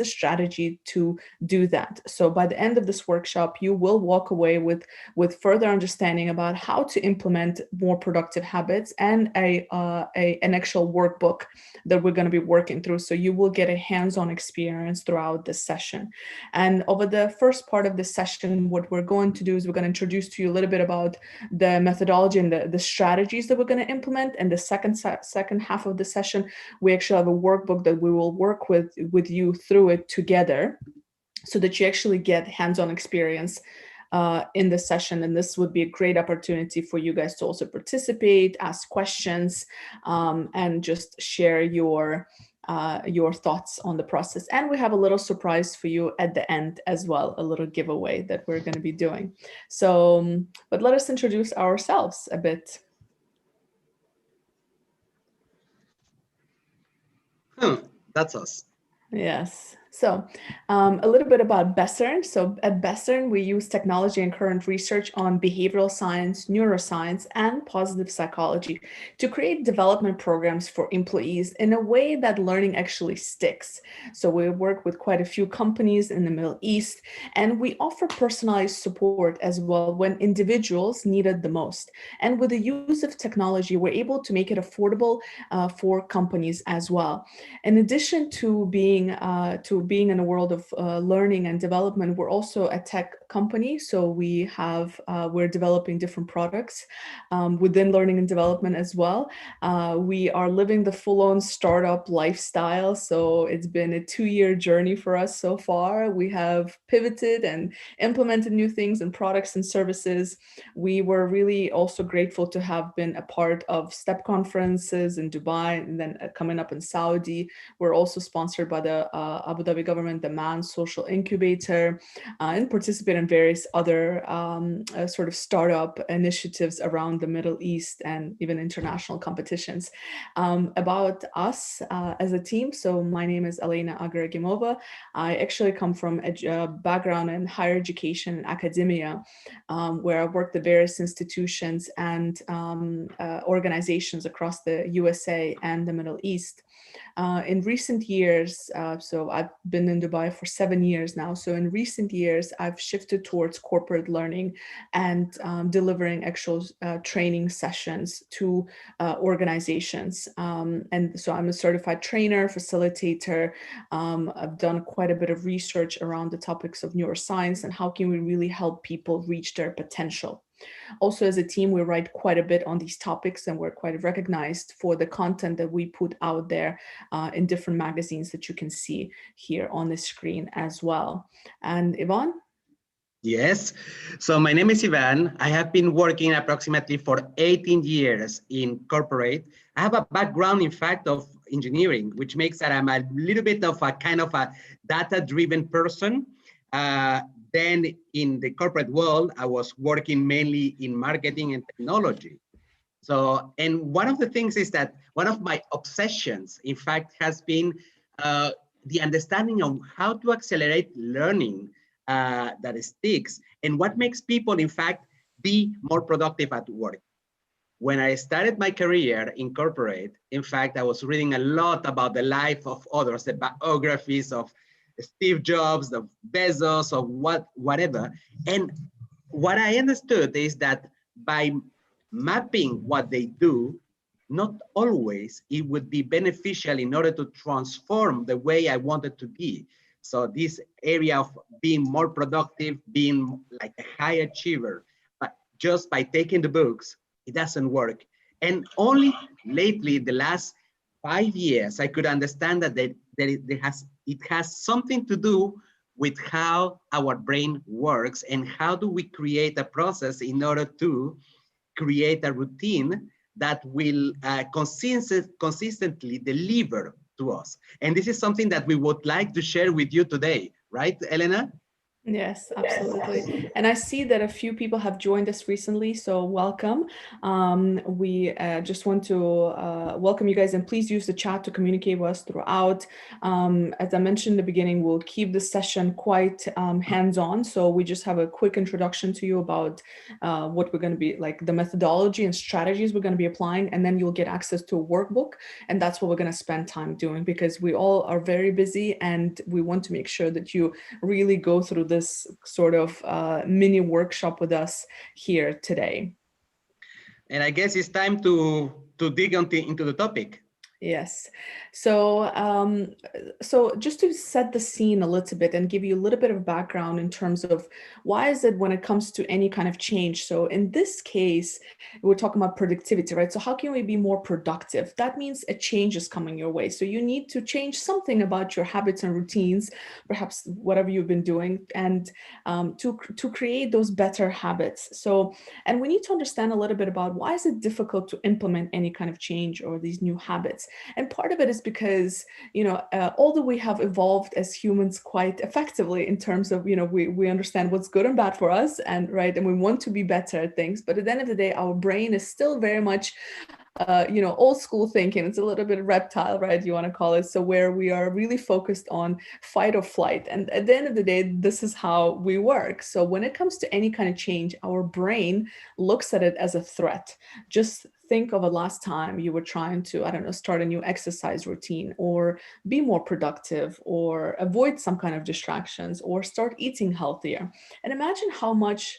the strategy to do that. So by the end of this workshop, you will walk away with further understanding about how to implement more productive habits and an actual workbook that we're going to be working through. So you will get a hands-on experience throughout this session. And over the first part of this session, what we're going to do is we're going to introduce to you a little bit about the methodology and the strategies that we're going to implement. And the second half of the session, we actually have a workbook that we will work with you through it together so that you actually get hands-on experience in the session. And this would be a great opportunity for you guys to also participate, ask questions, and just share your thoughts on the process. And we have a little surprise for you at the end as well, a little giveaway that we're going to be doing. So, but let us introduce ourselves a bit. That's us. Yes. So a little bit about BESERN. So at BESERN, we use technology and current research on behavioral science, neuroscience, and positive psychology to create development programs for employees in a way that learning actually sticks. So we work with quite a few companies in the Middle East, and we offer personalized support as well when individuals need it the most. And with the use of technology, we're able to make it affordable for companies as well. In addition to being in a world of learning and development, we're also a tech company. So we're developing different products within learning and development as well. We are living the full-on startup lifestyle. So it's been a 2-year journey for us so far. We have pivoted and implemented new things and products and services. We were really also grateful to have been a part of STEP conferences in Dubai and then coming up in Saudi. We're also sponsored by the Abu Dhabi government, the MAN Social Incubator, and participate in various other sort of startup initiatives around the Middle East and even international competitions. About us as a team, so my name is Elena Agragimova. I actually come from a background in higher education and academia, where I worked at various institutions and organizations across the USA and the Middle East. In recent years, so I've been in Dubai for 7 years now. So in recent years, I've shifted towards corporate learning and delivering actual training sessions to organizations. And so I'm a certified trainer, facilitator. I've done quite a bit of research around the topics of neuroscience and how can we really help people reach their potential. Also, as a team, we write quite a bit on these topics and we're quite recognized for the content that we put out there in different magazines that you can see here on the screen as well. And Ivan? Yes. So my name is Ivan. I have been working approximately for 18 years in corporate. I have a background, in fact, of engineering, which makes that I'm a little bit of a kind of a data-driven person. Then in the corporate world, I was working mainly in marketing and technology. So, and one of the things is that one of my obsessions, in fact, has been the understanding of how to accelerate learning that sticks and what makes people, in fact, be more productive at work. When I started my career in corporate, in fact, I was reading a lot about the life of others, the biographies of Steve Jobs, of Bezos, of whatever. And what I understood is that by mapping what they do, not always it would be beneficial in order to transform the way I wanted to be. So this area of being more productive, being like a high achiever, but just by taking the books, it doesn't work. And only lately, the last 5 years, I could understand that it has something to do with how our brain works and how do we create a process in order to create a routine that will consistently deliver to us. And this is something that we would like to share with you today, right, Elena? Yes, absolutely. And I see that a few people have joined us recently, so welcome. We just want to welcome you guys, and please use the chat to communicate with us throughout. As I mentioned in the beginning, we'll keep the session quite hands-on, so we just have a quick introduction to you about what we're going to be, like the methodology and strategies we're going to be applying, and then you'll get access to a workbook, and that's what we're going to spend time doing, because we all are very busy, and we want to make sure that you really go through this sort of mini workshop with us here today. And I guess it's time to dig into the topic. Yes. So just to set the scene a little bit and give you a little bit of background in terms of why is it when it comes to any kind of change. So in this case, we're talking about productivity, right? So how can we be more productive? That means a change is coming your way. So you need to change something about your habits and routines, perhaps whatever you've been doing, and to create those better habits. So, and we need to understand a little bit about why is it difficult to implement any kind of change or these new habits. And part of it is because, although we have evolved as humans quite effectively in terms of, we understand what's good and bad for us, and right, and we want to be better at things. But at the end of the day, our brain is still very much old school thinking. It's a little bit reptile, right? You want to call it. So where we are really focused on fight or flight. And at the end of the day, this is how we work. So when it comes to any kind of change, our brain looks at it as a threat. Just think of a last time you were trying to, I don't know, start a new exercise routine, or be more productive, or avoid some kind of distractions, or start eating healthier. And imagine how much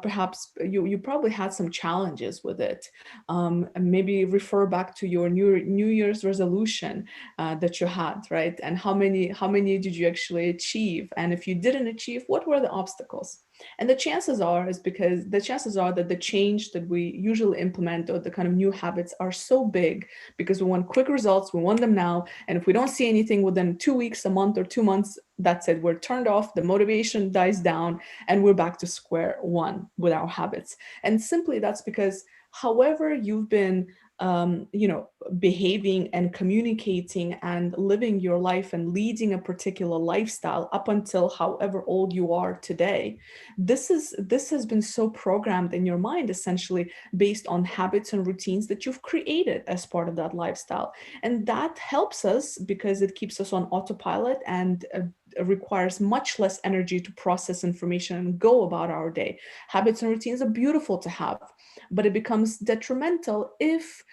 perhaps you probably had some challenges with it. And maybe refer back to your New Year's resolution that you had, right? And how many did you actually achieve? And if you didn't achieve, what were the obstacles? And the chances are that the change that we usually implement, or the kind of new habits, are so big because we want quick results, we want them now. And if we don't see anything within 2 weeks, a month, or 2 months, that's it. We're turned off, the motivation dies down, and we're back to square one with our habits. And simply that's because however you've been behaving and communicating and living your life and leading a particular lifestyle up until however old you are today, this has been so programmed in your mind, essentially based on habits and routines that you've created as part of that lifestyle. And that helps us because it keeps us on autopilot, and requires much less energy to process information and go about our day. Habits and routines are beautiful to have, but it becomes detrimental if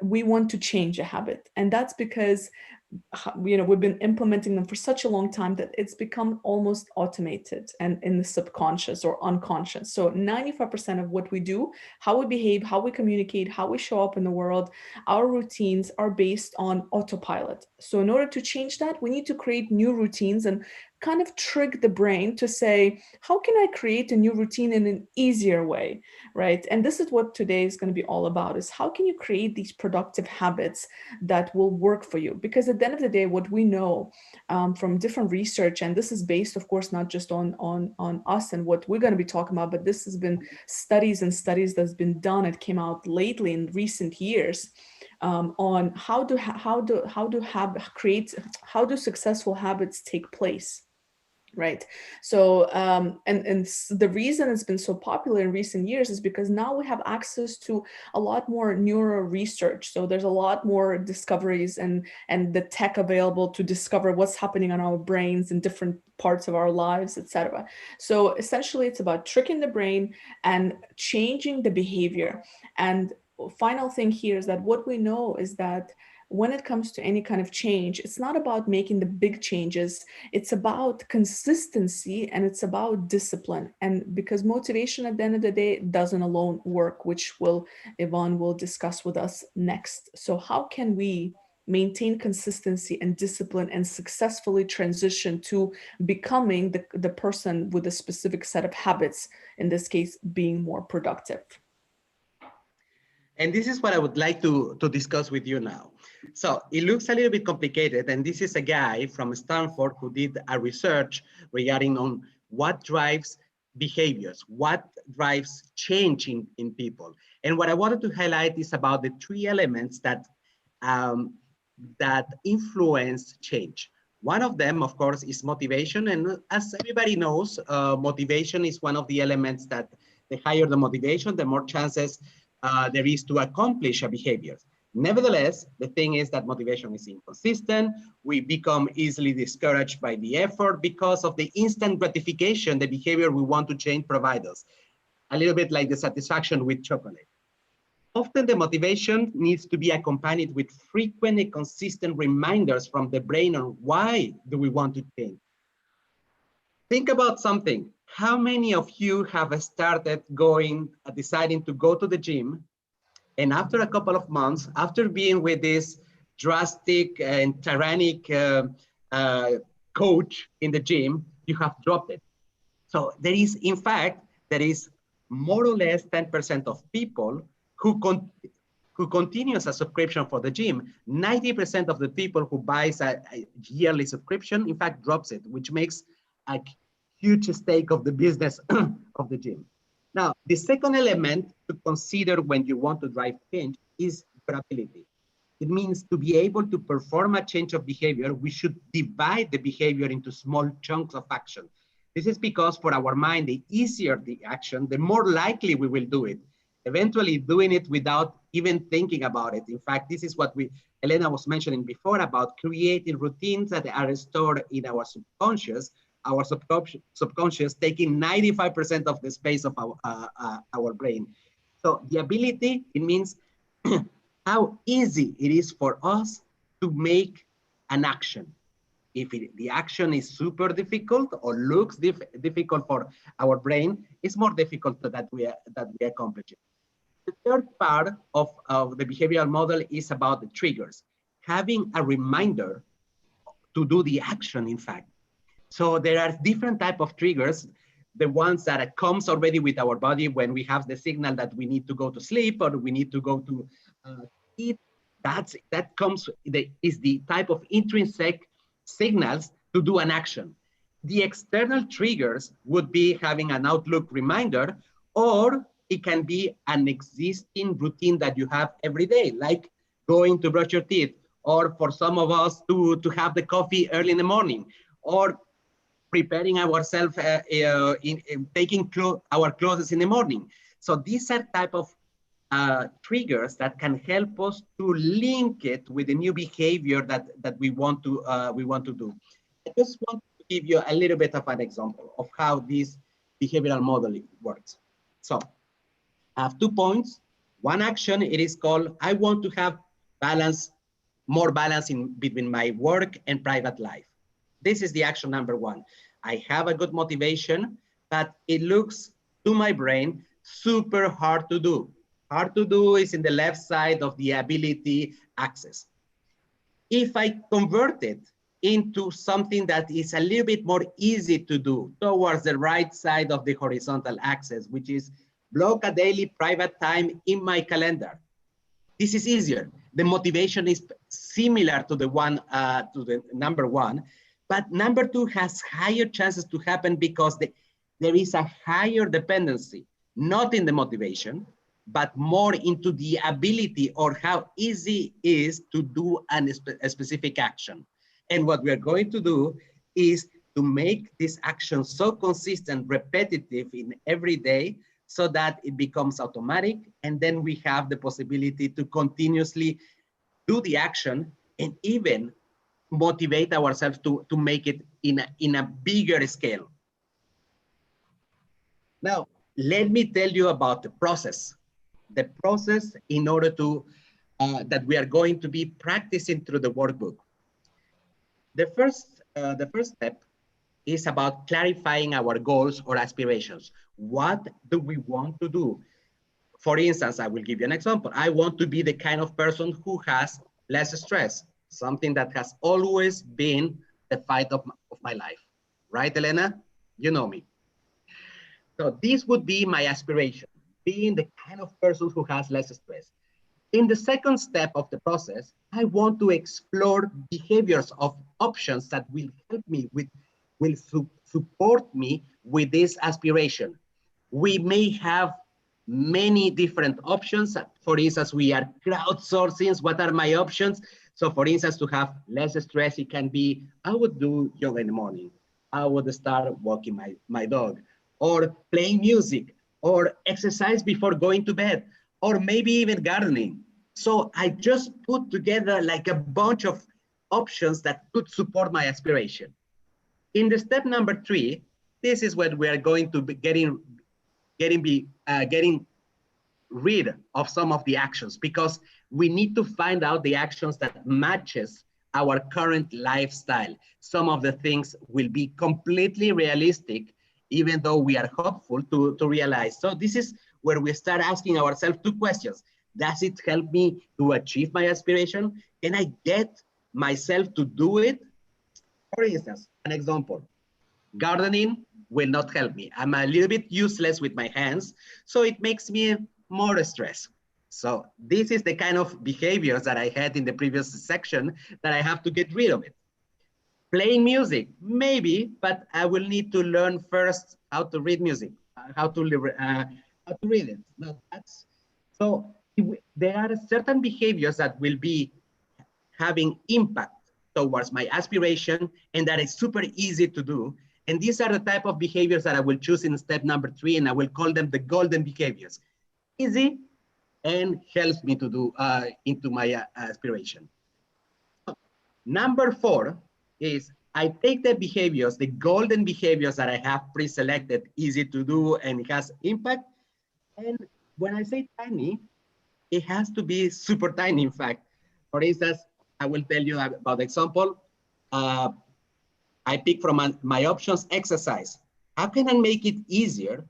we want to change a habit. And that's because we've been implementing them for such a long time that it's become almost automated and in the subconscious or unconscious. So 95% of what we do, how we behave, how we communicate, how we show up in the world, our routines are based on autopilot. So in order to change that, we need to create new routines and kind of trick the brain to say, how can I create a new routine in an easier way, right? And this is what today is going to be all about, is how can you create these productive habits that will work for you? Because at the end of the day, what we know from different research, and this is based, of course, not just on us and what we're going to be talking about, but this has been studies and studies that's been done. It came out lately in recent years on how do successful habits take place. Right. So, and the reason it's been so popular in recent years is because now we have access to a lot more neuro research. So there's a lot more discoveries and the tech available to discover what's happening on our brains in different parts of our lives, etc. So essentially, it's about tricking the brain and changing the behavior. And final thing here is that what we know is that when it comes to any kind of change, it's not about making the big changes. It's about consistency, and it's about discipline. And because motivation at the end of the day doesn't alone work, which Yvonne will discuss with us next. So how can we maintain consistency and discipline and successfully transition to becoming the person with a specific set of habits, in this case, being more productive? And this is what I would like to discuss with you now. So it looks a little bit complicated, and this is a guy from Stanford who did a research regarding on what drives behaviors, what drives change in people. And what I wanted to highlight is about the three elements that, that influence change. One of them, of course, is motivation. And as everybody knows, motivation is one of the elements that the higher the motivation, the more chances there is to accomplish a behavior. Nevertheless, the thing is that motivation is inconsistent. We become easily discouraged by the effort because of the instant gratification the behavior we want to change provides us. A little bit like the satisfaction with chocolate. Often the motivation needs to be accompanied with frequent and consistent reminders from the brain on why do we want to change. Think about something. How many of you have started deciding to go to the gym, and after a couple of months, after being with this drastic and tyrannic coach in the gym, you have dropped it? So there is, in fact, there is more or less 10% of people who continues a subscription for the gym. 90% of the people who buys a yearly subscription, in fact, drops it, which makes a huge stake of the business of the gym. Now, the second element to consider when you want to drive change is your ability. It means to be able to perform a change of behavior, we should divide the behavior into small chunks of action. This is because for our mind, the easier the action, the more likely we will do it. Eventually doing it without even thinking about it. In fact, this is what Elena was mentioning before about creating routines that are stored in our subconscious. Our subconscious taking 95% of the space of our brain. So the ability, it means how easy it is for us to make an action. If the action is super difficult or looks difficult for our brain, it's more difficult that we accomplish it. The third part of the behavioral model is about the triggers, having a reminder to do the action, in fact. So there are different types of triggers, the ones that comes already with our body when we have the signal that we need to go to sleep or we need to go to eat. That comes, is the type of intrinsic signals to do an action. The external triggers would be having an Outlook reminder, or it can be an existing routine that you have every day, like going to brush your teeth, or for some of us to have the coffee early in the morning, or preparing ourselves in taking our clothes in the morning. So these are type of triggers that can help us to link it with the new behavior that we want to do. I just want to give you a little bit of an example of how this behavioral model works. So I have 2 points. One action, it is called, I want to have more balance between my work and private life. This is the action number 1. I have a good motivation, but it looks to my brain super hard to do. Hard to do is in the left side of the ability axis. If I convert it into something that is a little bit more easy to do towards the right side of the horizontal axis, which is block a daily private time in my calendar. This is easier. The motivation is similar to the one, to the number 1, but number 2 has higher chances to happen because there is a higher dependency, not in the motivation, but more into the ability or how easy it is to do a specific action. And what we are going to do is to make this action so consistent, repetitive in every day, so that it becomes automatic. And then we have the possibility to continuously do the action and even motivate ourselves to make it in a bigger scale. Now, let me tell you about the process. The process in order to, that we are going to be practicing through the workbook. The first step is about clarifying our goals or aspirations. What do we want to do? For instance, I will give you an example. I want to be the kind of person who has less stress, something that has always been the fight of my life. Right, Elena? You know me. So this would be my aspiration, being the kind of person who has less stress. In the second step of the process, I want to explore behaviors of options that will help me will support me with this aspiration. We may have many different options. For instance, we are crowdsourcing. What are my options? So for instance, to have less stress, it can be, I would do yoga in the morning. I would start walking my dog, or playing music, or exercise before going to bed, or maybe even gardening. So I just put together like a bunch of options that could support my aspiration. In the step number 3, this is when we are going to be getting rid of some of the actions, because we need to find out the actions that matches our current lifestyle. Some of the things will be completely realistic, even though we are hopeful to realize. So this is where we start asking ourselves 2 questions. Does it help me to achieve my aspiration? Can I get myself to do it? For instance, an example, gardening will not help me. I'm a little bit useless with my hands, so it makes me more stressed. So this is the kind of behaviors that I had in the previous section that I have to get rid of it. Playing music, maybe, but I will need to learn first how to read music, how to read it. No, so there are certain behaviors that will be having impact towards my aspiration, and that is super easy to do. And these are the type of behaviors that I will choose in step number 3, and I will call them the golden behaviors. Easy and helps me to do into my aspiration. Number 4 is I take the behaviors, the golden behaviors that I have pre-selected, easy to do and it has impact. And when I say tiny, it has to be super tiny, in fact. For instance, I will tell you about the example. I pick from my options exercise. How can I make it easier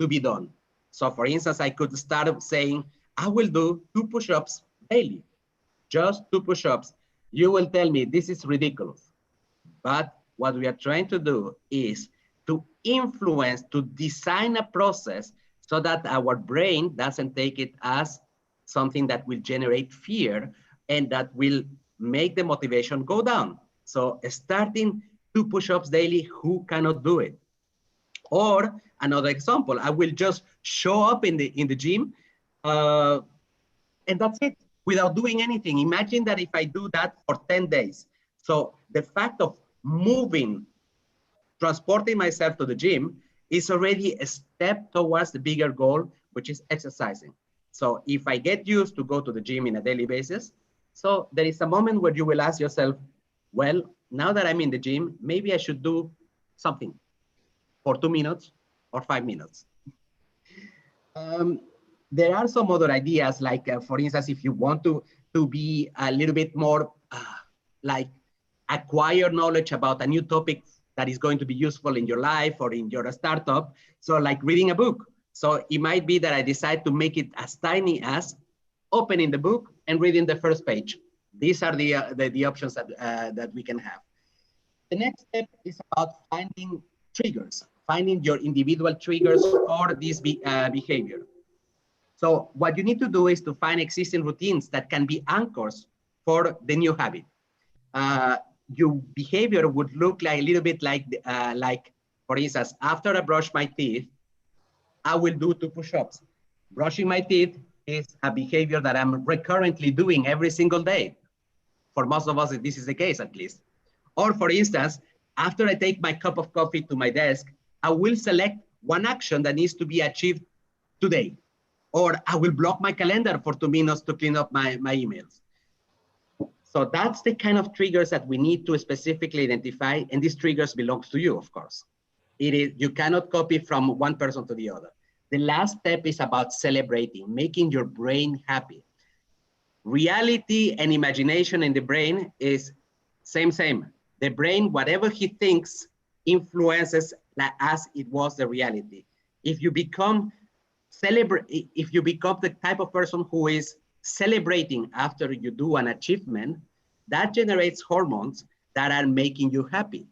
to be done? So for instance, I could start saying, I will do 2 push-ups daily, just 2 push-ups. You will tell me this is ridiculous. But what we are trying to do is to influence, to design a process so that our brain doesn't take it as something that will generate fear and that will make the motivation go down. So starting 2 push-ups daily, who cannot do it? Or another example, I will just show up in the gym and that's it, without doing anything. Imagine that if I do that for 10 days. So the fact of moving, transporting myself to the gym is already a step towards the bigger goal, which is exercising. So if I get used to go to the gym in a daily basis, so there is a moment where you will ask yourself, well, now that I'm in the gym, maybe I should do something for 2 minutes or 5 minutes. There are some other ideas, like for instance, if you want to be a little bit more like acquire knowledge about a new topic that is going to be useful in your life or in your startup. So like reading a book. So it might be that I decide to make it as tiny as opening the book and reading the first page. These are the options that we can have. The next step is about finding triggers, finding your individual triggers for this behavior. So what you need to do is to find existing routines that can be anchors for the new habit. Your behavior would look like a little bit like, for instance, after I brush my teeth, I will do 2 push-ups. Brushing my teeth is a behavior that I'm recurrently doing every single day. For most of us, this is the case at least. Or for instance, after I take my cup of coffee to my desk, I will select one action that needs to be achieved today. Or I will block my calendar for 2 minutes to clean up my emails. So that's the kind of triggers that we need to specifically identify, and these triggers belongs to you, of course. You cannot copy from one person to the other. The last step is about celebrating, making your brain happy. Reality and imagination in the brain is same. The brain, whatever he thinks, influences as it was the reality. If you become the type of person who is celebrating after you do an achievement, that generates hormones that are making you happy,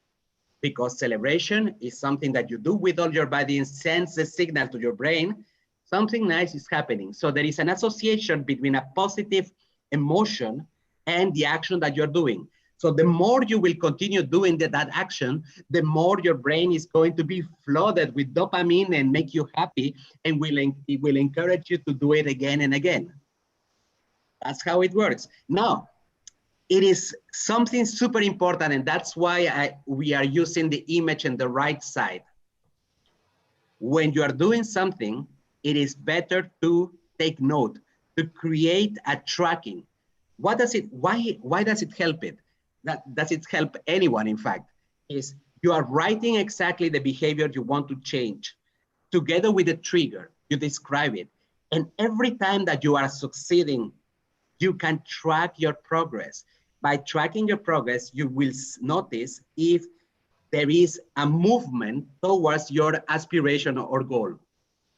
because celebration is something that you do with all your body and sends a signal to your brain, something nice is happening. So there is an association between a positive emotion and the action that you're doing. So the more you will continue doing that action, the more your brain is going to be flooded with dopamine and make you happy, and it will encourage you to do it again and again. That's how it works. Now, it is something super important, and that's why we are using the image on the right side. When you are doing something, it is better to take note, to create a tracking. Why does it help it? Does it help anyone, in fact? Is you are writing exactly the behavior you want to change. Together with the trigger, you describe it. And every time that you are succeeding, you can track your progress. By tracking your progress, you will notice if there is a movement towards your aspiration or goal.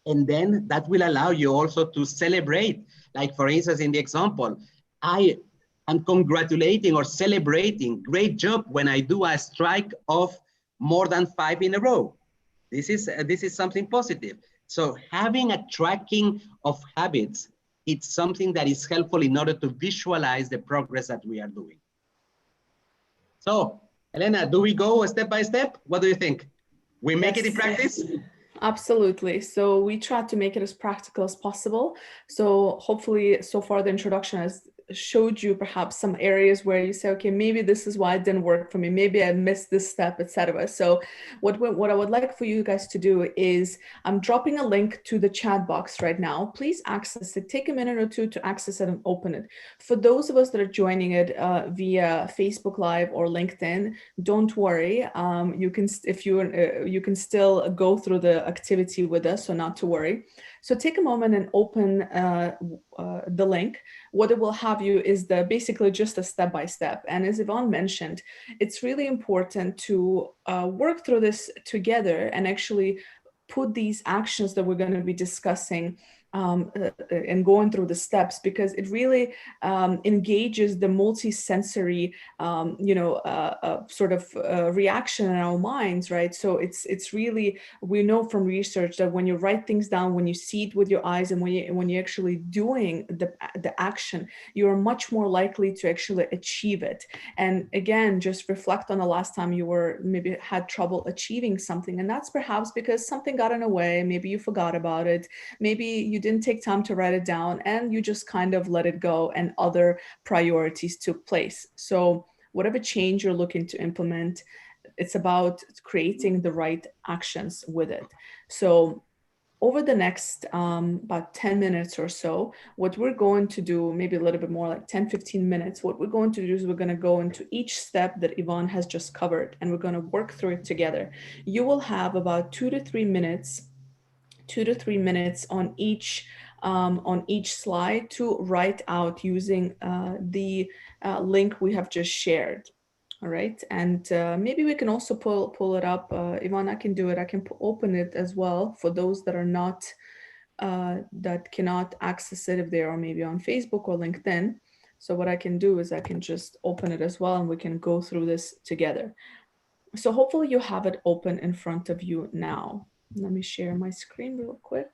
And then that will allow you also to celebrate. Like for instance, in the example, I am congratulating or celebrating, great job when I do a strike of more than 5 in a row. This is something positive. So having a tracking of habits, it's something that is helpful in order to visualize the progress that we are doing. So, Elena, do we go step by step? What do you think? We make it in practice? Absolutely. So we try to make it as practical as possible. So hopefully so far the introduction has showed you perhaps some areas where you say, okay, maybe this is why it didn't work for me. Maybe I missed this step, etc. So what I would like for you guys to do is I'm dropping a link to the chat box right now. Please access it. Take a minute or two to access it and open it. For those of us that are joining it via Facebook Live or LinkedIn, don't worry. You can, if you can still go through the activity with us, so not to worry. So take a moment and open the link. What it will have you is basically just a step-by-step. And as Yvonne mentioned, it's really important to work through this together and actually put these actions that we're going to be discussing and going through the steps, because it really engages the multi-sensory, sort of reaction in our minds, right? So it's really, we know from research that when you write things down, when you see it with your eyes, and when you're actually doing the action, you are much more likely to actually achieve it. And again, just reflect on the last time you were maybe had trouble achieving something, and that's perhaps because something got in the way. Maybe you forgot about it. Maybe you didn't take time to write it down and you just kind of let it go and other priorities took place. So whatever change you're looking to implement, it's about creating the right actions with it. So over the next about 10 minutes or so, what we're going to do, maybe a little bit more like 10, 15 minutes, what we're going to do is we're going to go into each step that Yvonne has just covered, and we're going to work through it together. You will have about 2 to 3 minutes on each slide to write out using the link we have just shared. All right, and maybe we can also pull it up. Yvonne, I can do it. I can open it as well for those that are not, that cannot access it if they are maybe on Facebook or LinkedIn. So what I can do is I can just open it as well, and we can go through this together. So hopefully you have it open in front of you now. Let me share my screen real quick.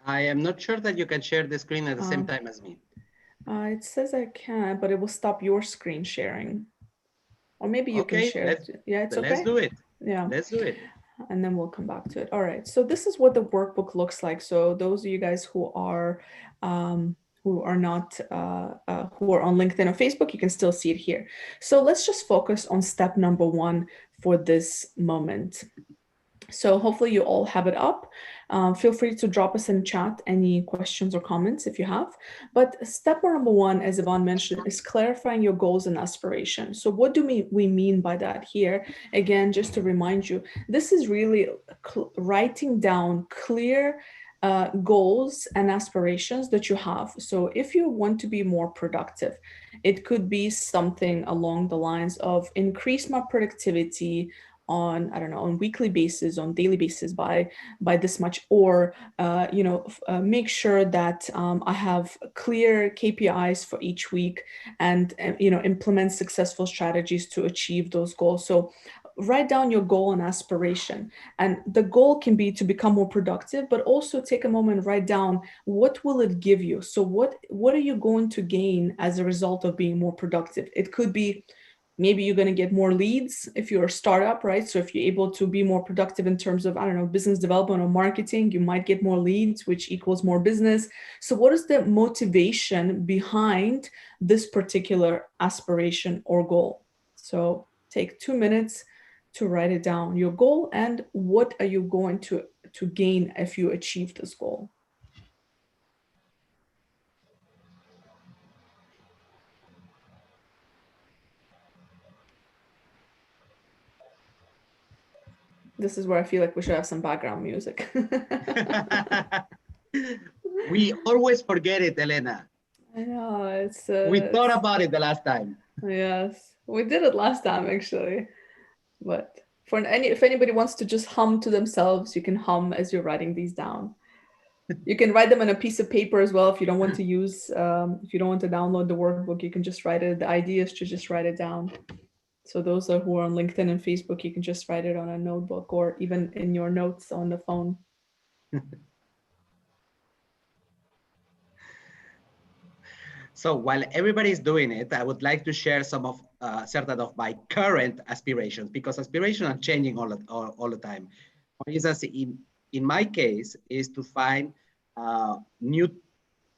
I am not sure that you can share the screen at the same time as me. It says I can, but it will stop your screen sharing. Or maybe you can share it. Yeah, it's okay. Let's do it. Yeah. Let's do it. And then we'll come back to it. All right. So this is what the workbook looks like. So those of you guys who are not who are on LinkedIn or Facebook, you can still see it here. So let's just focus on step number 1 for this moment. So hopefully you all have it up. Feel free to drop us in chat any questions or comments if you have. But step number 1, as Yvonne mentioned, is clarifying your goals and aspirations. So what do we mean by that here? Again, just to remind you, this is really writing down clear goals and aspirations that you have. So if you want to be more productive, it could be something along the lines of increase my productivity on, I don't know, on weekly basis, on daily basis by this much, or make sure that I have clear KPIs for each week, and implement successful strategies to achieve those goals. So write down your goal and aspiration, and the goal can be to become more productive, but also take a moment and write down what will it give you. So what are you going to gain as a result of being more productive? It could be maybe you're going to get more leads if you're a startup, right? So if you're able to be more productive in terms of, I don't know, business development or marketing, you might get more leads, which equals more business. So what is the motivation behind this particular aspiration or goal? So take 2 minutes to write it down, your goal, and what are you going to gain if you achieve this goal. This is where I feel like we should have some background music. We always forget it, Elena. I know, it's We thought about it the last time. yes, we did it last time actually. But if anybody wants to just hum to themselves, you can hum as you're writing these down. You can write them on a piece of paper as well if you don't want to use if you don't want to download the workbook, you can just write it. The idea is to just write it down. So those who are on LinkedIn and Facebook, you can just write it on a notebook or even in your notes on the phone. So while everybody's doing it, I would like to share some of certain of my current aspirations, because aspirations are changing all the time. For instance, in my case, is to find new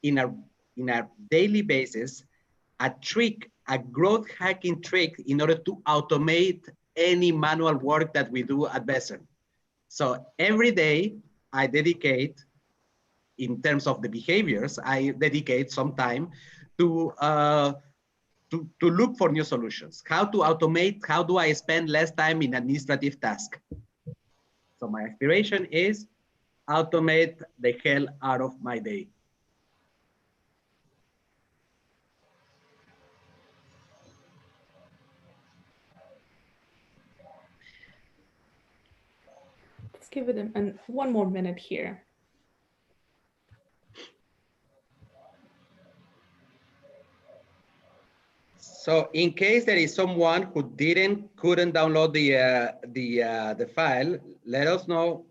in a daily basis a trick, a growth hacking trick in order to automate any manual work that we do at Besser. So every day I dedicate, in terms of the behaviors, I dedicate some time to look for new solutions. How to automate, how do I spend less time in administrative tasks? So my aspiration is automate the hell out of my day. Let's give it one more minute here. So in case there is someone who couldn't download the file, let us know.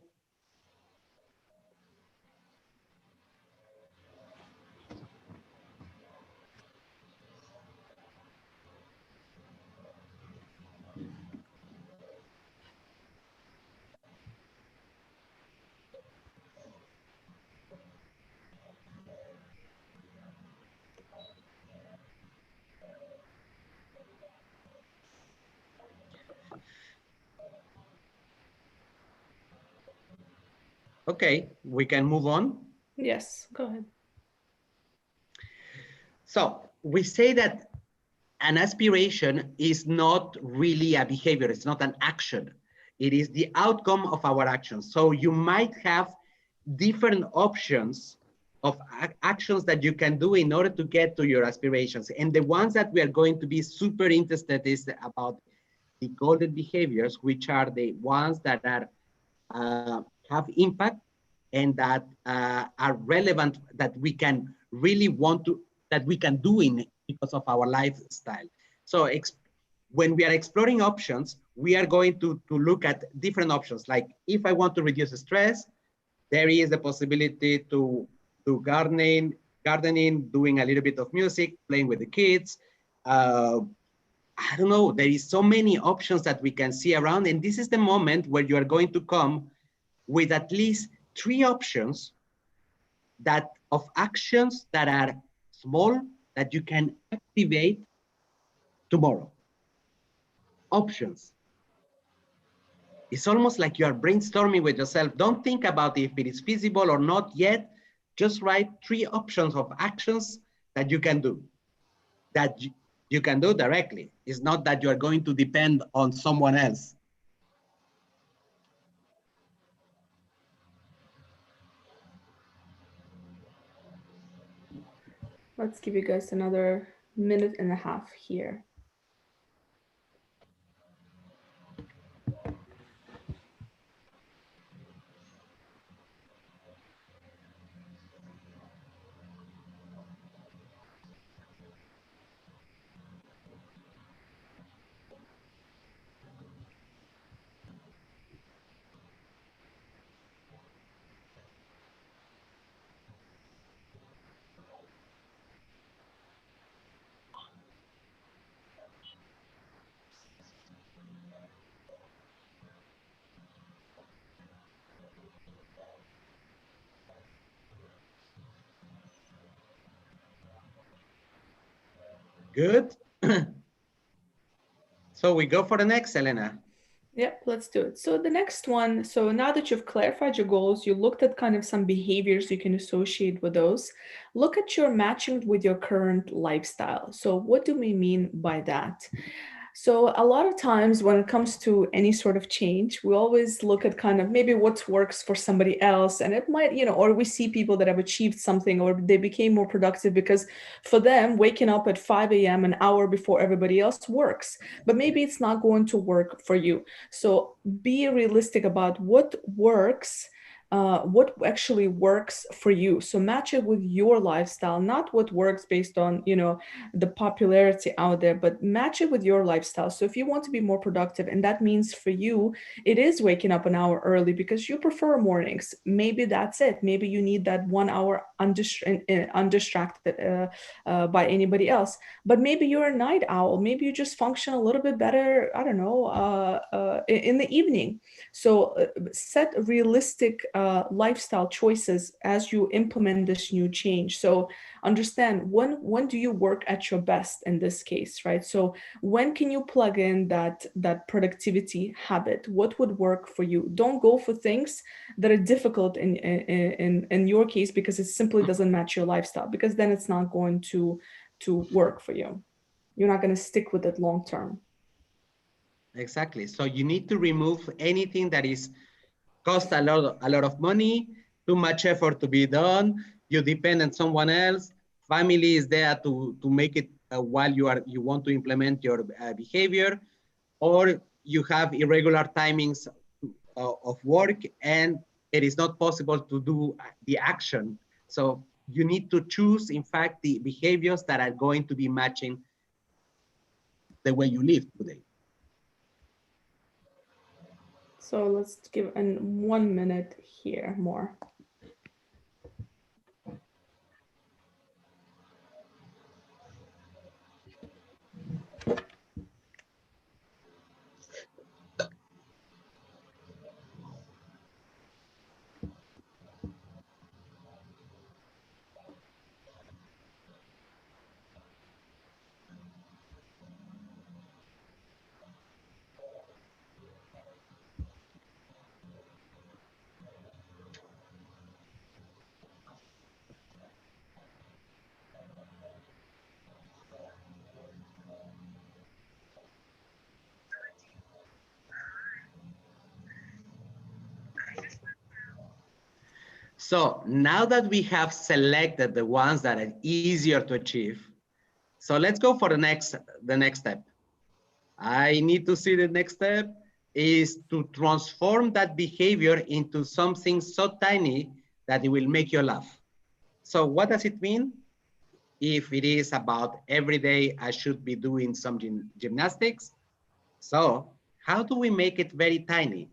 Okay, we can move on. Yes, go ahead. So we say that an aspiration is not really a behavior, it's not an action. It is the outcome of our actions. So you might have different options of actions that you can do in order to get to your aspirations. And the ones that we are going to be super interested is about the golden behaviors, which are the ones that are have impact and that are relevant, that we can really want to, that we can do in because of our lifestyle. So when we are exploring options, we are going to look at different options. Like if I want to reduce stress, there is the possibility to do gardening, doing a little bit of music, playing with the kids. I don't know, there is so many options that we can see around. And this is the moment where you are going to come with at least 3 options that of actions that are small that you can activate tomorrow. Options. It's almost like you are brainstorming with yourself. Don't think about if it is feasible or not yet. Just write 3 options of actions that you can do, that you can do directly. It's not that you are going to depend on someone else. Let's give you guys another minute and a half here. Good. So we go for the next, Elena. Yep, let's do it. So the next one, so now that you've clarified your goals, you looked at kind of some behaviors you can associate with those. Look at your matching with your current lifestyle. So what do we mean by that? So a lot of times when it comes to any sort of change, we always look at kind of maybe what works for somebody else. And it might, or we see people that have achieved something or they became more productive because for them, waking up at 5 a.m. an hour before everybody else works. But maybe it's not going to work for you. So be realistic about what works, what actually works for you. So match it with your lifestyle, not what works based on, the popularity out there, but match it with your lifestyle. So if you want to be more productive, and that means for you, it is waking up an hour early because you prefer mornings. Maybe that's it. Maybe you need that 1 hour undistracted by anybody else. But maybe you're a night owl. Maybe you just function a little bit better, I don't know, in the evening. So set realistic lifestyle choices as you implement this new change. So understand when do you work at your best in this case, right? So when can you plug in that productivity habit? What would work for you? Don't go for things that are difficult in your case because it simply doesn't match your lifestyle, because then it's not going to work for you. You're not going to stick with it long term. Exactly. So you need to remove anything that is cost a lot of money, too much effort to be done. You depend on someone else. Family is there to make it while you want to implement your behavior, or you have irregular timings of work and it is not possible to do the action. So you need to choose, in fact, the behaviors that are going to be matching the way you live today. So let's give an 1 minute here more. So now that we have selected the ones that are easier to achieve, so let's go for the next step. I need to see the next step is to transform that behavior into something so tiny that it will make you laugh. So what does it mean? If it is about every day I should be doing some gymnastics, so how do we make it very tiny?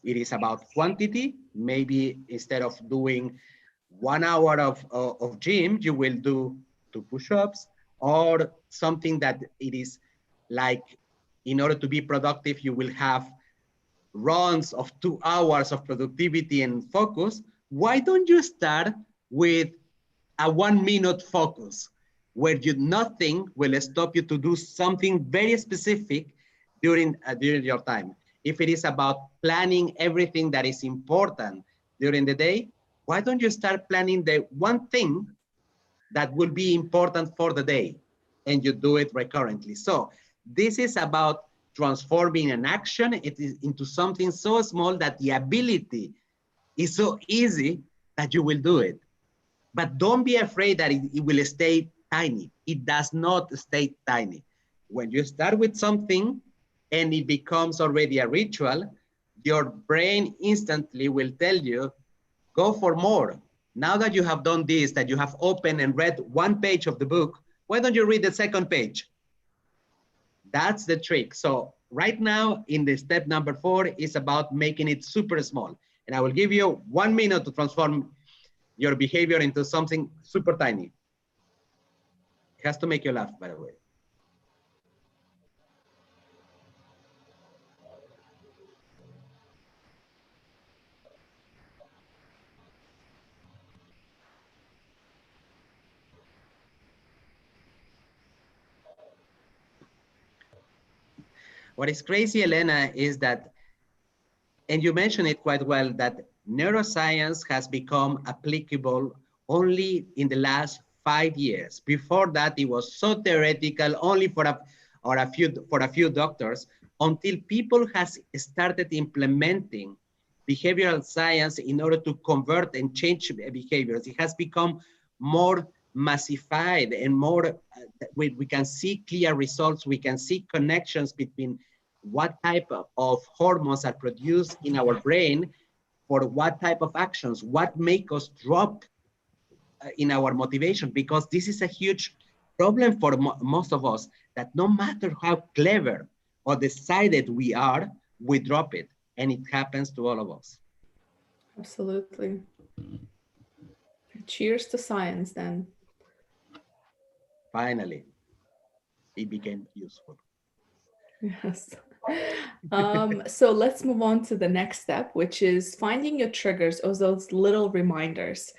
It is about quantity. Maybe instead of doing 1 hour of gym, you will do 2 push-ups or something that it is like, in order to be productive, you will have runs of 2 hours of productivity and focus. Why don't you start with a 1 minute focus where nothing will stop you to do something very specific during your time? If it is about planning everything that is important during the day, why don't you start planning the one thing that will be important for the day and you do it recurrently? So this is about transforming an action into something so small that the ability is so easy that you will do it. But don't be afraid that it will stay tiny. It does not stay tiny. When you start with something and it becomes already a ritual, your brain instantly will tell you, go for more. Now that you have done this, that you have opened and read one page of the book, why don't you read the second page? That's the trick. So right now in the step number 4 is about making it super small. And I will give you 1 minute to transform your behavior into something super tiny. It has to make you laugh, by the way. What is crazy, Elena, is that, and you mentioned it quite well, that neuroscience has become applicable only in the last 5 years. Before that, it was so theoretical, only for a few doctors, until people has started implementing behavioral science in order to convert and change behaviors. It has become more massified and more, we can see clear results. We can see connections between what type of hormones are produced in our brain for what type of actions, what make us drop in our motivation, because this is a huge problem for most of us, that no matter how clever or decided we are, we drop it, and it happens to all of us. Absolutely. Cheers to science then. Finally, it became useful. Yes. So let's move on to the next step, which is finding your triggers or those little reminders.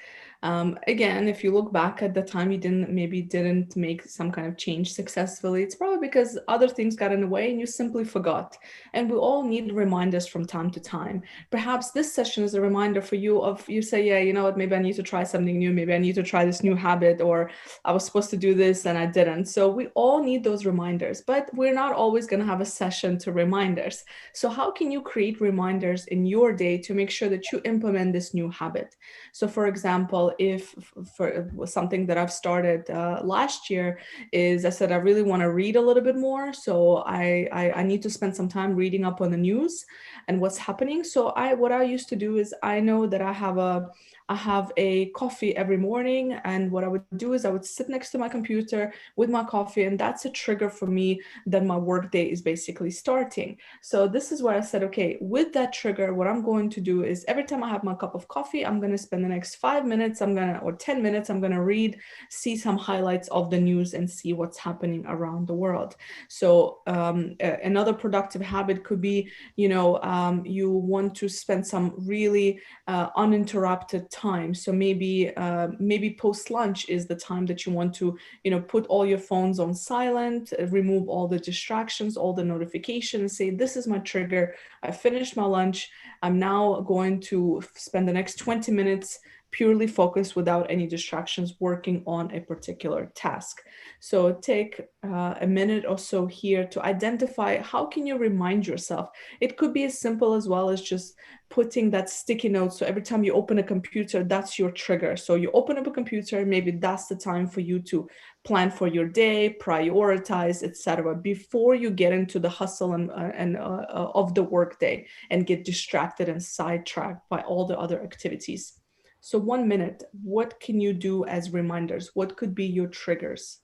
Again, if you look back at the time you didn't make some kind of change successfully, it's probably because other things got in the way and you simply forgot. And we all need reminders from time to time. Perhaps this session is a reminder for you of, you say, yeah, you know what, maybe I need to try something new. Maybe I need to try this new habit, or I was supposed to do this and I didn't. So we all need those reminders, but we're not always going to have a session to reminders. So how can you create reminders in your day to make sure that you implement this new habit? So for example, if for something that I've started last year is, I said, I really want to read a little bit more. So I need to spend some time reading up on the news and what's happening. So what I used to do is, I know that I have a coffee every morning. And what I would do is I would sit next to my computer with my coffee. And that's a trigger for me that my workday is basically starting. So this is where I said, okay, with that trigger, what I'm going to do is every time I have my cup of coffee, I'm going to spend the next 5 minutes, or 10 minutes, I'm going to read, see some highlights of the news and see what's happening around the world. So another productive habit could be, you want to spend some really uninterrupted time. So maybe post lunch is the time that you want to, put all your phones on silent, remove all the distractions, all the notifications, say, this is my trigger. I finished my lunch. I'm now going to spend the next 20 minutes purely focused without any distractions working on a particular task. So take a minute or so here to identify how can you remind yourself. It could be as simple as well as just putting that sticky note. So every time you open a computer, that's your trigger. So you open up a computer, maybe that's the time for you to plan for your day, prioritize, etc., before you get into the hustle and of the workday and get distracted and sidetracked by all the other activities. So 1 minute, what can you do as reminders? What could be your triggers?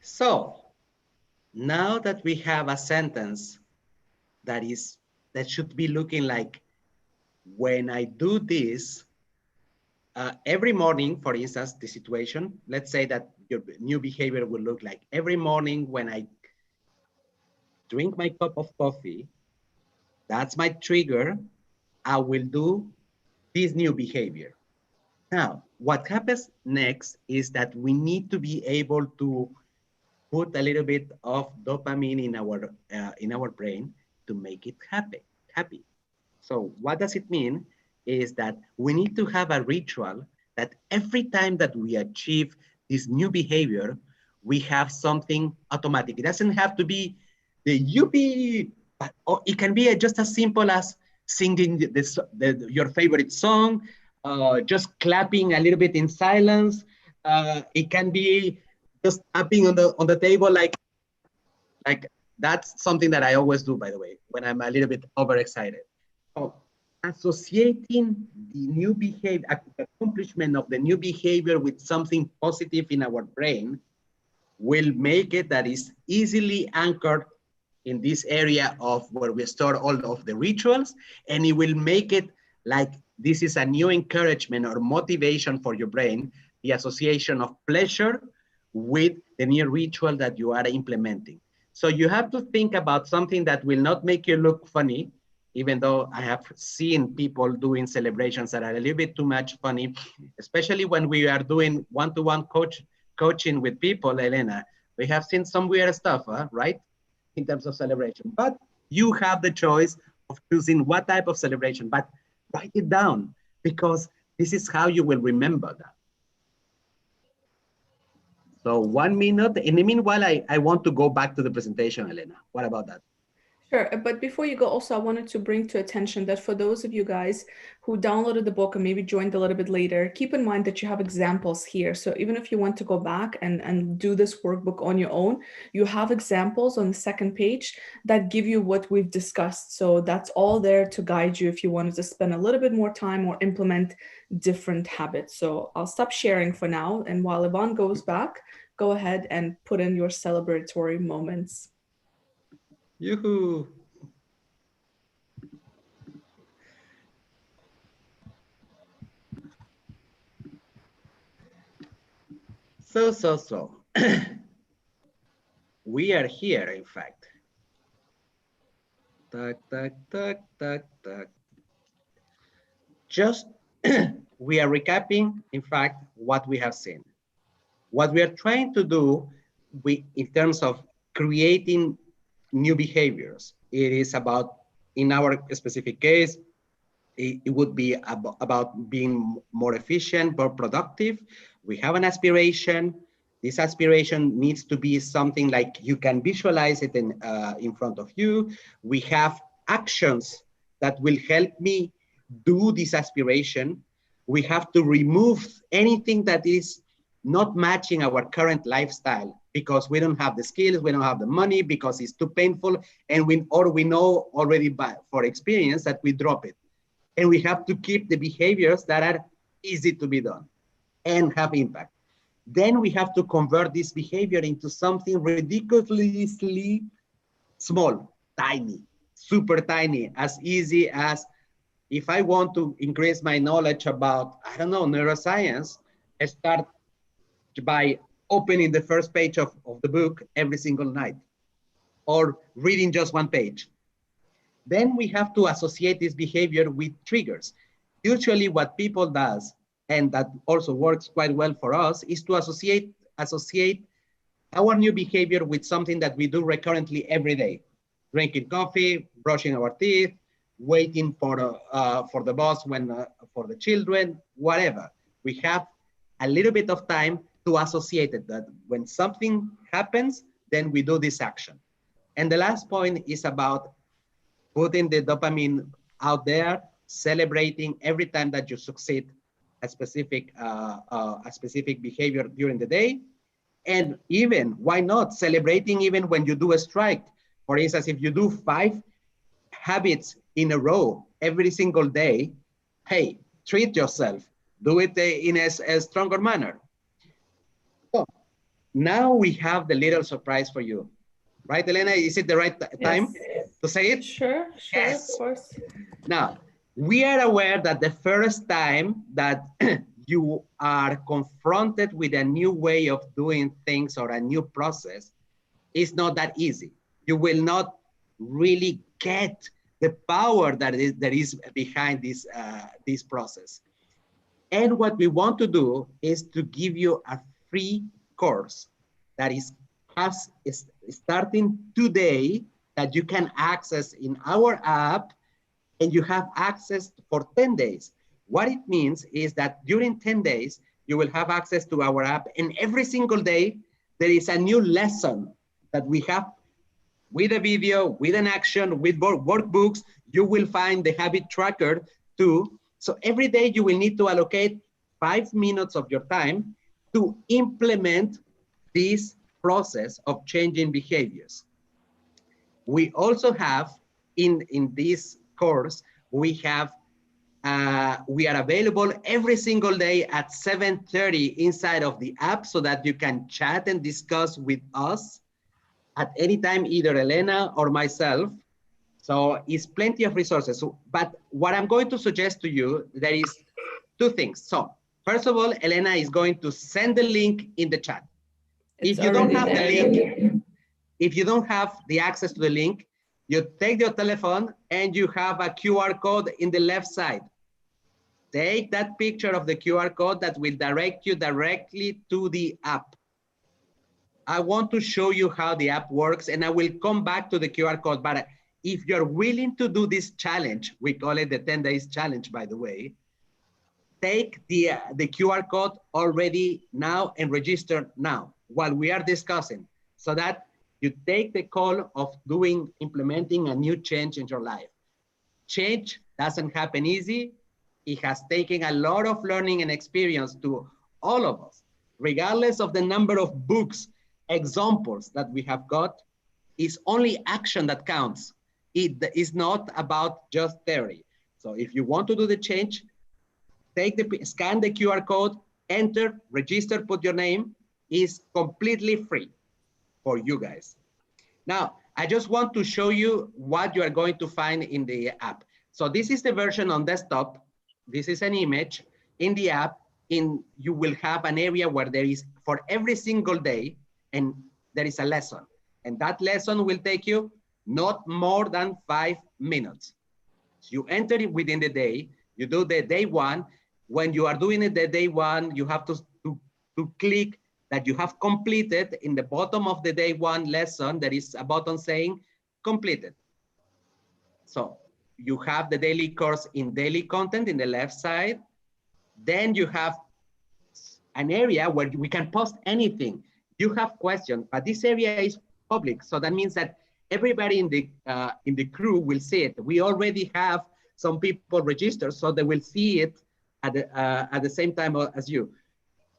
So now that we have a sentence that should be looking like, when I do this, every morning, for instance, the situation, let's say that your new behavior will look like, every morning when I drink my cup of coffee, that's my trigger, I will do this new behavior. Now, what happens next is that we need to be able to put a little bit of dopamine in our brain to make it happy. So what does it mean is that we need to have a ritual that every time that we achieve this new behavior, we have something automatic. It doesn't have to be the yippee, but it can be just as simple as singing your favorite song, just clapping a little bit in silence. It can be just tapping on the table like That's something that I always do, by the way, when I'm a little bit overexcited. So associating the new behavior, accomplishment of the new behavior with something positive in our brain will make it that is easily anchored in this area of where we store all of the rituals, and it will make it like this is a new encouragement or motivation for your brain, the association of pleasure with the new ritual that you are implementing. So you have to think about something that will not make you look funny, even though I have seen people doing celebrations that are a little bit too much funny, especially when we are doing one-to-one coaching with people, Elena. We have seen some weird stuff, right? In terms of celebration, but you have the choice of choosing what type of celebration, but write it down because this is how you will remember that. So 1 minute, in the meanwhile, I want to go back to the presentation, Elena. What about that? Sure, but before you go, also, I wanted to bring to attention that for those of you guys who downloaded the book and maybe joined a little bit later, keep in mind that you have examples here. So even if you want to go back and do this workbook on your own, you have examples on the second page that give you what we've discussed. So that's all there to guide you if you wanted to spend a little bit more time or implement different habits. So I'll stop sharing for now. And while Yvonne goes back, go ahead and put in your celebratory moments. Yoo-hoo. So. We are here, in fact. Tuck. Just, we are recapping, in fact, what we have seen. What we are trying to do in terms of creating new behaviors, it is about, in our specific case, it would be about being more efficient, more productive. We have an aspiration. This aspiration needs to be something like you can visualize it in front of you. We have actions that will help me do this aspiration. We have to remove anything that is not matching our current lifestyle because we don't have the skills, we don't have the money, because it's too painful, and we know already for experience that we drop it. And we have to keep the behaviors that are easy to be done and have impact. Then we have to convert this behavior into something ridiculously small, tiny, super tiny, as easy as if I want to increase my knowledge about, I don't know, neuroscience, I start by opening the first page of the book every single night or reading just one page. Then we have to associate this behavior with triggers. Usually what people does, and that also works quite well for us, is to associate our new behavior with something that we do recurrently every day. Drinking coffee, brushing our teeth, waiting for the bus for the children, whatever. We have a little bit of time to associate it, that when something happens, then we do this action. And the last point is about putting the dopamine out there, celebrating every time that you succeed a specific behavior during the day. And even, why not, celebrating even when you do a strike. For instance, if you do 5 habits in a row every single day, hey, treat yourself. Do it in a stronger manner. So now we have the little surprise for you. Right, Elena? Is it the right time to say it? Sure, yes. Of course. Now, we are aware that the first time that you are confronted with a new way of doing things or a new process is not that easy. You will not really get the power that is behind this process. And what we want to do is to give you a free course that is starting today, that you can access in our app, and you have access for 10 days. What it means is that during 10 days, you will have access to our app, and every single day, there is a new lesson that we have with a video, with an action, with workbooks. You will find the habit tracker too. So every day you will need to allocate 5 minutes of your time to implement this process of changing behaviors. We also have in this course, we are available every single day at 7:30 inside of the app so that you can chat and discuss with us at any time, either Elena or myself. So it's plenty of resources. So, but what I'm going to suggest to you, there is two things. So first of all, Elena is going to send the link in the chat. It's If you don't have there. the link, if you don't have the access to the link, you take your telephone and you have a QR code in the left side. Take that picture of the QR code that will direct you directly to the app. I want to show you how the app works, and I will come back to the QR code. But if you're willing to do this challenge, we call it the 10 days challenge, by the way, take the QR code already now and register now while we are discussing, so that you take the call of implementing a new change in your life. Change doesn't happen easy. It has taken a lot of learning and experience to all of us, regardless of the number of books, examples that we have got. It's only action that counts. It is not about just theory. So if you want to do the change, scan the QR code, enter, register, put your name. Is completely free for you guys. Now, I just want to show you what you are going to find in the app. So this is the version on desktop. This is an image. In the app, you will have an area where there is, for every single day, and there is a lesson. And that lesson will take you not more than 5 minutes. So you enter it within the day, you do the day one. When you are doing it the day one, you have to click that you have completed. In the bottom of the day one lesson, there is a button saying completed. So you have the daily course in daily content in the left side. Then you have an area where we can post anything. You have questions, but this area is public. So that means that everybody in the crew will see it. We already have some people registered, so they will see it at the same time as you.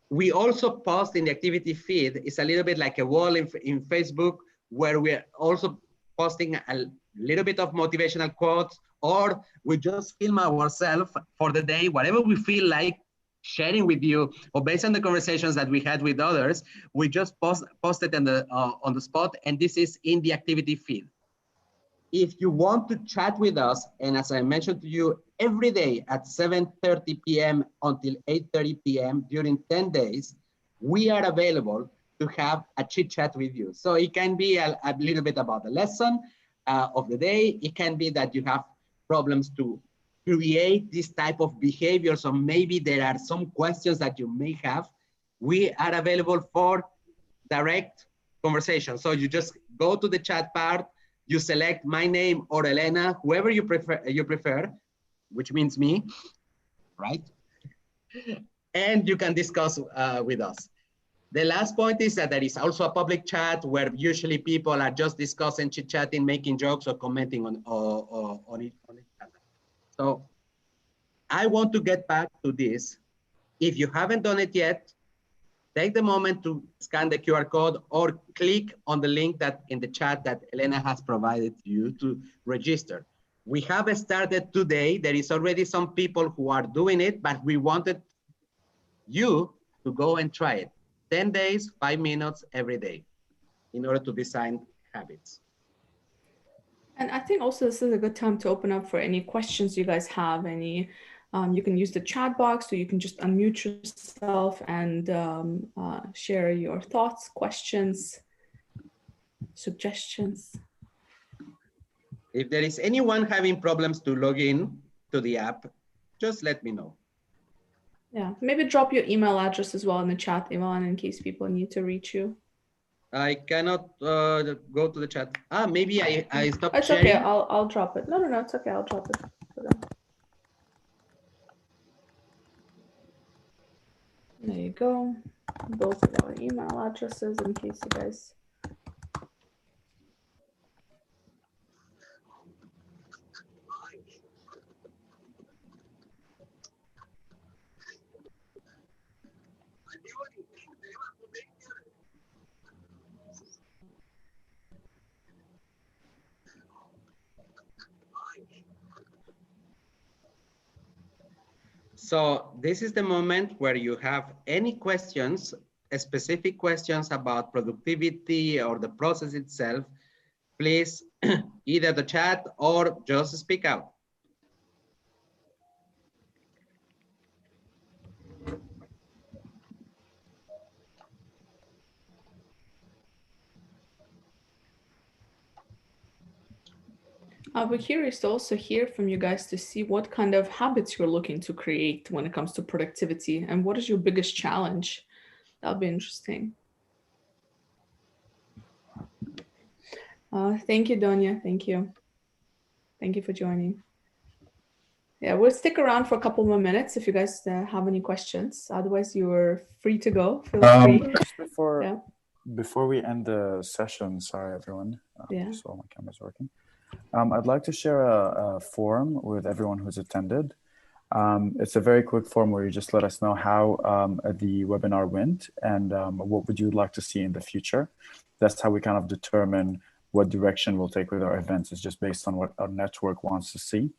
We also post in the activity feed. It's a little bit like a wall in Facebook, where we're also posting a little bit of motivational quotes, or we just film ourselves for the day, whatever we feel like sharing with you, or based on the conversations that we had with others, we just post it on the spot, and this is in the activity feed. If you want to chat with us, and as I mentioned to you, every day at 7:30 p.m. until 8:30 p.m. during 10 days, we are available to have a chit chat with you. So it can be a little bit about the lesson of the day. It can be that you have problems to create this type of behavior. So maybe there are some questions that you may have. We are available for direct conversation. So you just go to the chat part, you select my name or Elena, whoever you prefer, which means me, right? And you can discuss with us. The last point is that there is also a public chat where usually people are just discussing, chit-chatting, making jokes, or commenting on each other. So I want to get back to this. If you haven't done it yet, take the moment to scan the QR code or click on the link that in the chat that Elena has provided to you to register. We have started today. There is already some people who are doing it, but we wanted you to go and try it. 10 days, 5 minutes every day in order to design habits. And I think also this is a good time to open up for any questions you guys have. You can use the chat box, or you can just unmute yourself and share your thoughts, questions, suggestions. If there is anyone having problems to log in to the app, just let me know. Yeah, maybe drop your email address as well in the chat, Ivan, in case people need to reach you. I cannot go to the chat. Maybe I stopped It's sharing. okay, I'll drop it. No, it's okay, I'll drop it for them. There you go. Both of our email addresses in case you guys. So this is the moment where you have any questions, specific questions about productivity or the process itself, please either the chat or just speak out. We're curious to also hear from you guys to see what kind of habits you're looking to create when it comes to productivity and what is your biggest challenge. That'll be interesting. Thank you, Donia. Thank you. Thank you for joining. Yeah, we'll stick around for a couple more minutes if you guys have any questions. Otherwise, you're free to go. Feel free. Just before we end the session, sorry everyone, just while my camera's working. I'd like to share a form with everyone who's attended. It's a very quick form where you just let us know how the webinar went and what would you like to see in the future. That's how we kind of determine what direction we'll take with our events. It's just based on what our network wants to see.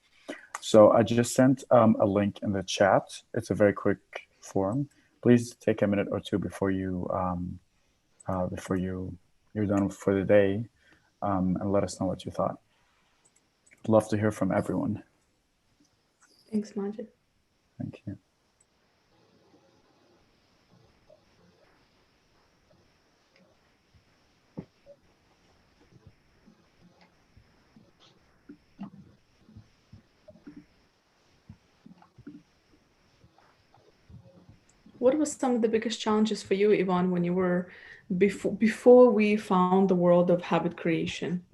So I just sent a link in the chat. It's a very quick form. Please take a minute or two before you're done for the day and let us know what you thought. I'd love to hear from everyone. Thanks, Majid. Thank you. What was some of the biggest challenges for you, Ivan, when you were before we found the world of habit creation?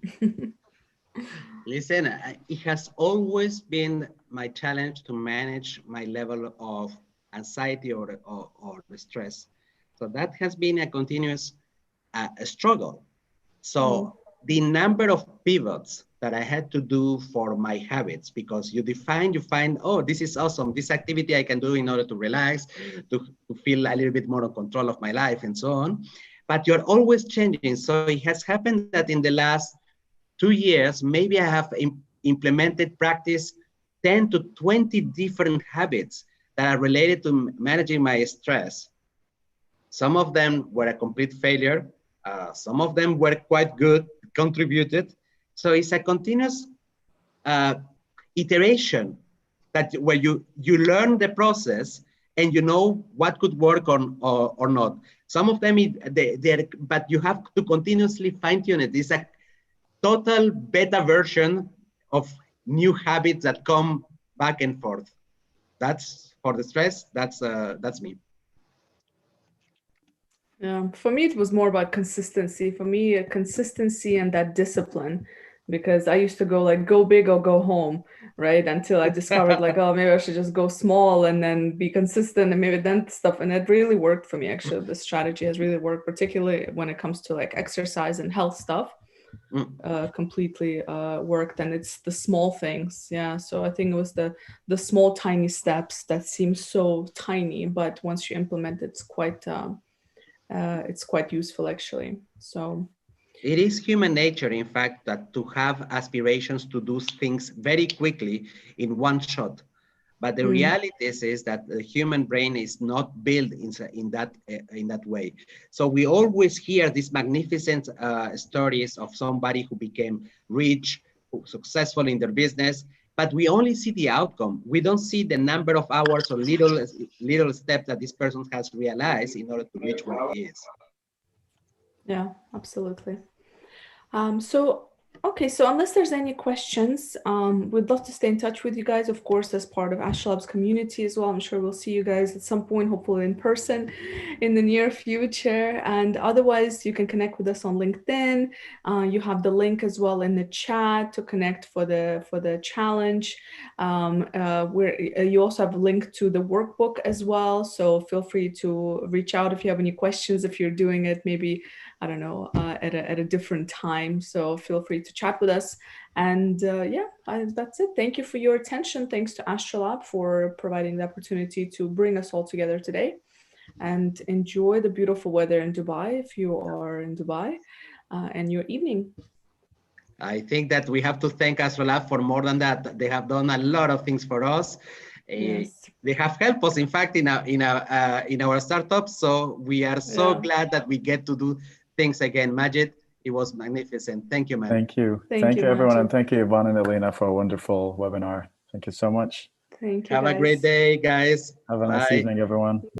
Listen, it has always been my challenge to manage my level of anxiety or stress. So that has been a continuous struggle. So the number of pivots that I had to do for my habits, because you find, oh, this is awesome. This activity I can do in order to relax, to feel a little bit more in control of my life and so on. But you're always changing. So it has happened that in the last 2 years, maybe I have practiced 10 to 20 different habits that are related to managing my stress. Some of them were a complete failure. Some of them were quite good, contributed. So it's a continuous iteration where you learn the process and you know what could work or not. Some of them, but you have to continuously fine tune it. It's a total beta version of new habits that come back and forth. That's for the stress. That's me. Yeah, for me, it was more about consistency. For me, consistency and that discipline, because I used to go big or go home, right? Until I discovered oh, maybe I should just go small and then be consistent and maybe then stuff. And it really worked for me. Actually, the strategy has really worked, particularly when it comes to exercise and health stuff. Completely worked, and it's the small things. Yeah, so I think it was the small tiny steps that seem so tiny, but once you implement it, it's quite useful actually. So it is human nature, in fact, that to have aspirations to do things very quickly in one shot. But the reality is that the human brain is not built in that way. So we always hear these magnificent stories of somebody who became rich, successful in their business, but we only see the outcome. We don't see the number of hours or little steps that this person has realized in order to reach where he is. Yeah, absolutely. So unless there's any questions, we'd love to stay in touch with you guys, of course, as part of Astrolab's community as well. I'm sure we'll see you guys at some point, hopefully in person in the near future. And otherwise, you can connect with us on LinkedIn. You have the link as well in the chat to connect for the challenge. Where you also have a link to the workbook as well. So feel free to reach out if you have any questions, if you're doing it maybe, I don't know, at a different time. So feel free to chat with us. And that's it. Thank you for your attention. Thanks to Astrolab for providing the opportunity to bring us all together today. And enjoy the beautiful weather in Dubai if you are in Dubai, and your evening. I think that we have to thank Astrolab for more than that. They have done a lot of things for us. Yes. They have helped us, in fact, in our startups. So we are so glad that we get to do things again. Majid, it was magnificent. Thank you, man. Thank you. Thank you, everyone. Majid. And thank you, Yvonne and Elena, for a wonderful webinar. Thank you so much. Thank you, Have a great day, guys. Have a nice evening, everyone.